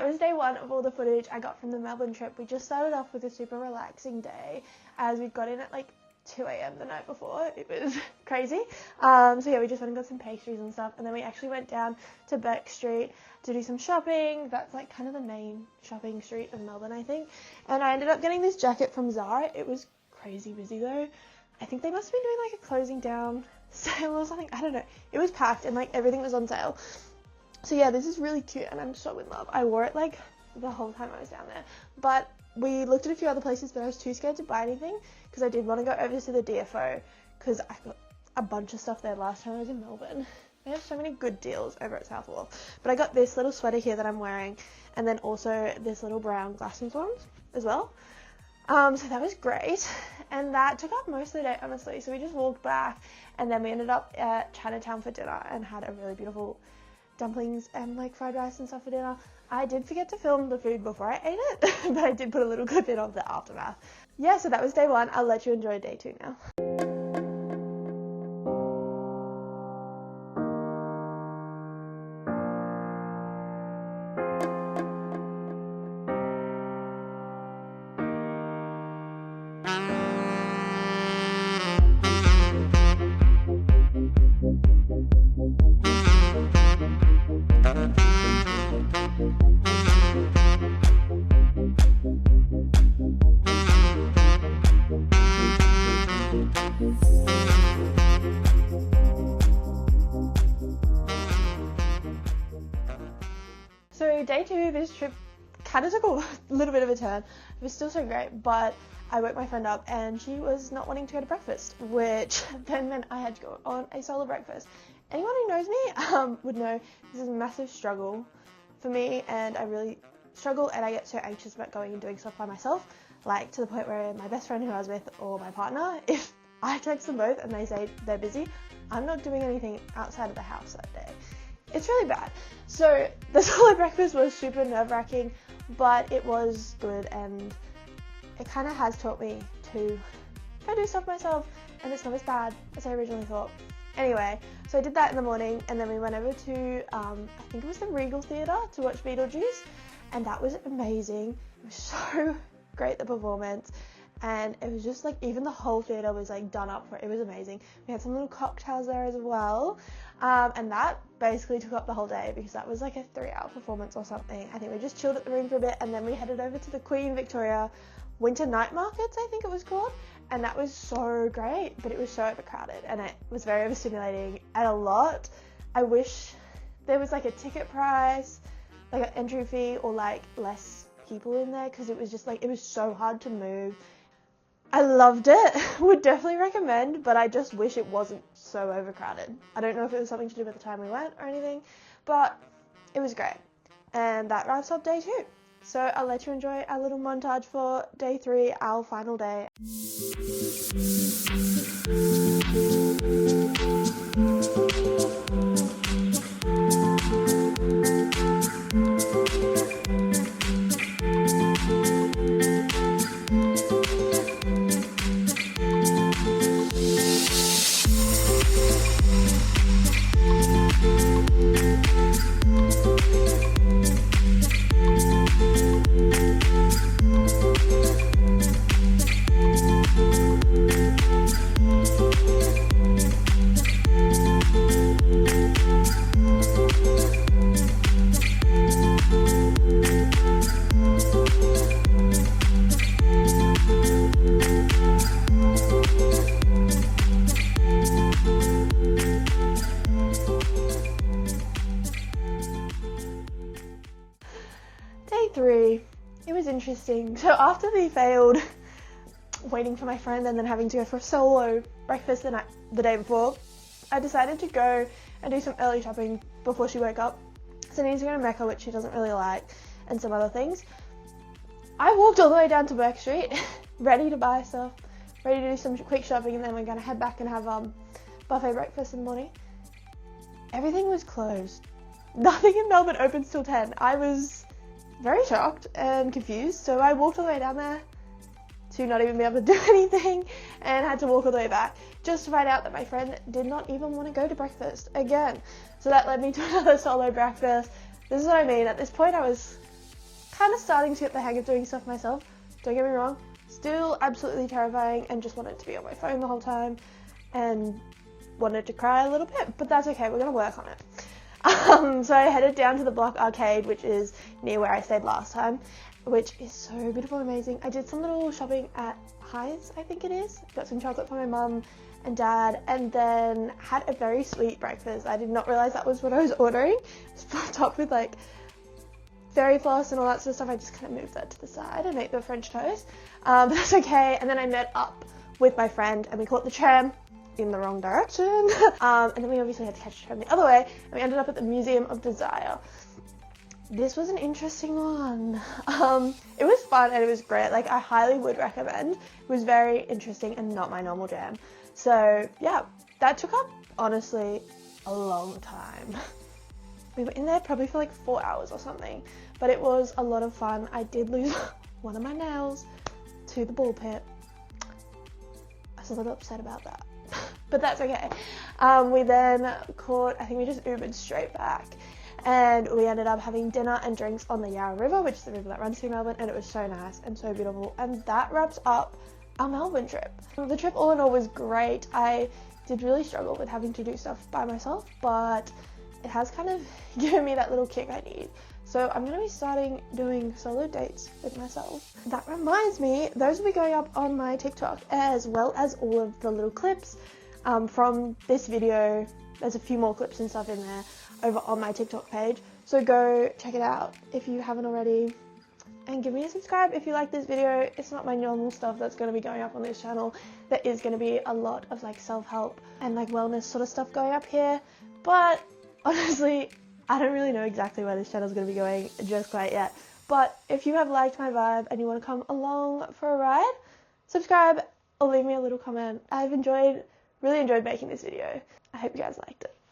that was day one of all the footage I got from the Melbourne trip. We just started off with a super relaxing day as we got in at like 2 a.m. the night before. It was crazy. So yeah, we just went and got some pastries and stuff, and then we actually went down to Bourke Street to do some shopping. That's like kind of the main shopping street of Melbourne, I think. And I ended up getting this jacket from Zara. It was crazy busy though. I think they must have been doing like a closing down sale or something. I don't know. It was packed and like everything was on sale. So yeah, this is really cute and I'm so in love. I wore it like the whole time I was down there. But we looked at a few other places, but I was too scared to buy anything because I did want to go over to the DFO because I got a bunch of stuff there last time I was in Melbourne. They have so many good deals over at South Wharf. But I got this little sweater here that I'm wearing, and then also this little brown glasses ones as well. So that was great, and that took up most of the day, honestly. So we just walked back, and then we ended up at Chinatown for dinner and had a really beautiful dumplings and like fried rice and stuff for dinner. I did forget to film the food before I ate it, but I did put a little clip in of the aftermath. Yeah, so that was day one. I'll let you enjoy day two now. So day two, this trip kind of took a little bit of a turn. It was still so great, but I woke my friend up and she was not wanting to go to breakfast, which then meant I had to go on a solo breakfast. Anyone who knows me would know this is a massive struggle for me, and I really struggle and I get so anxious about going and doing stuff by myself, like to the point where my best friend who I was with or my partner, if I text them both and they say they're busy, I'm not doing anything outside of the house that day. It's really bad. So the solo breakfast was super nerve-wracking, but it was good, and it kind of has taught me to go do stuff myself, and it's not as bad as I originally thought. Anyway, so I did that in the morning, and then we went over to, I think it was the Regal Theatre to watch Beetlejuice, and that was amazing. It was so great, the performance, and it was just like, even the whole theatre was like done up for it. It was amazing. We had some little cocktails there as well, and that basically took up the whole day because that was like a 3-hour performance or something. I think we just chilled at the room for a bit, and then we headed over to the Queen Victoria Winter Night Markets, I think it was called, and that was so great, but it was so overcrowded and it was very overstimulating and a lot. I wish there was like a ticket price, like an entry fee, or like less people in there, because it was just like, it was so hard to move. I loved it, would definitely recommend, but I just wish it wasn't so overcrowded. I don't know if it was something to do with the time we went or anything, but it was great. And that wraps up day two. So I'll let you enjoy our little montage for day three, our final day. Day three, it was interesting. So after the failed waiting for my friend and then having to go for a solo breakfast the day before, I decided to go and do some early shopping before she woke up. So I needed to go to Mecca, which she doesn't really like, and some other things. I walked all the way down to Bourke Street, ready to buy stuff, ready to do some quick shopping, and then we're going to head back and have buffet breakfast in the morning. Everything was closed. Nothing in Melbourne opens till 10. I was very shocked and confused, so I walked all the way down there to not even be able to do anything and had to walk all the way back just to find out that my friend did not even want to go to breakfast again. So that led me to another solo breakfast. This is what I mean. At this point I was kind of starting to get the hang of doing stuff myself. Don't get me wrong, still absolutely terrifying and just wanted to be on my phone the whole time and wanted to cry a little bit, but that's okay, we're going to work on it. So I headed down to the Block Arcade, which is near where I stayed last time, which is so beautiful and amazing. I did some little shopping at Highs, I think it is. Got some chocolate for my mum and dad, and then had a very sweet breakfast. I did not realise that was what I was ordering. It's topped with like fairy floss and all that sort of stuff. I just kind of moved that to the side and ate the French toast, but that's okay. And then I met up with my friend and we caught the tram in the wrong direction, and then we obviously had to catch the tram the other way, and we ended up at the Museum of Desire. This was an interesting one. It was fun and it was great. Like, I highly would recommend. It was very interesting and not my normal jam. So yeah, that took up, honestly, a long time. We were in there probably for like 4 hours or something, but it was a lot of fun. I did lose one of my nails to the ball pit. I was a little upset about that, but that's okay. We then caught, I think we just Ubered straight back, and we ended up having dinner and drinks on the Yarra River, which is the river that runs through Melbourne, and it was so nice and so beautiful. And that wraps up our Melbourne trip. The trip all in all was great. I did really struggle with having to do stuff by myself, but it has kind of given me that little kick I need. So I'm going to be starting doing solo dates with myself. That reminds me, those will be going up on my TikTok, as well as all of the little clips from this video. There's a few more clips and stuff in there over on my TikTok page. So go check it out if you haven't already. And give me a subscribe if you like this video. It's not my normal stuff that's going to be going up on this channel. There is going to be a lot of like self-help and like wellness sort of stuff going up here. But honestly, I don't really know exactly where this channel is going to be going just quite yet. But if you have liked my vibe and you want to come along for a ride, subscribe or leave me a little comment. I've really enjoyed making this video. I hope you guys liked it.